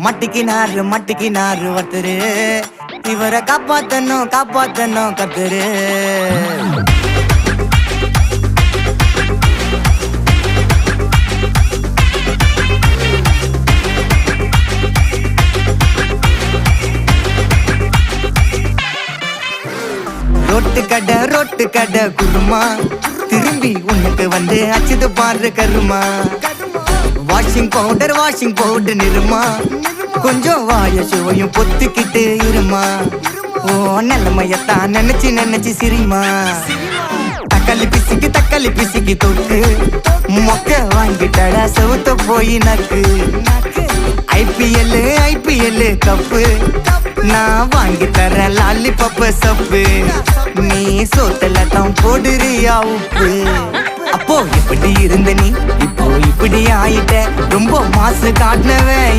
மட்டிக்கினாரு ஒருத்தரு, இவரை காப்பாத்தணும் கத்துரு. ரொட்டு கடை குருமா, திரும்பி உனக்கு வந்து அச்சுது பாரு கருமா. வாஷிங் பவுடர் நிறுமா, கொஞ்சம் வாய சுவையும் பொத்துக்கிட்டு இருமா. ஓ நிலைமையத்தான் நினைச்சு சிரிமா. தக்காளி பிசிக்கி தொட்டு மொக்க வாங்கிட்டடா செவுத்த போய் நக்கு. ஐபிஎல் கப்பு நான் வாங்கி தரேன் லாலிபப்பு சப்பு. நீ சோத்தல தான் போடுறியா உப்பு. அப்போ இப்படி இருந்த நீ இப்போ இப்படி ஆயிட்ட, ரொம்ப மாசு காட்டினவன்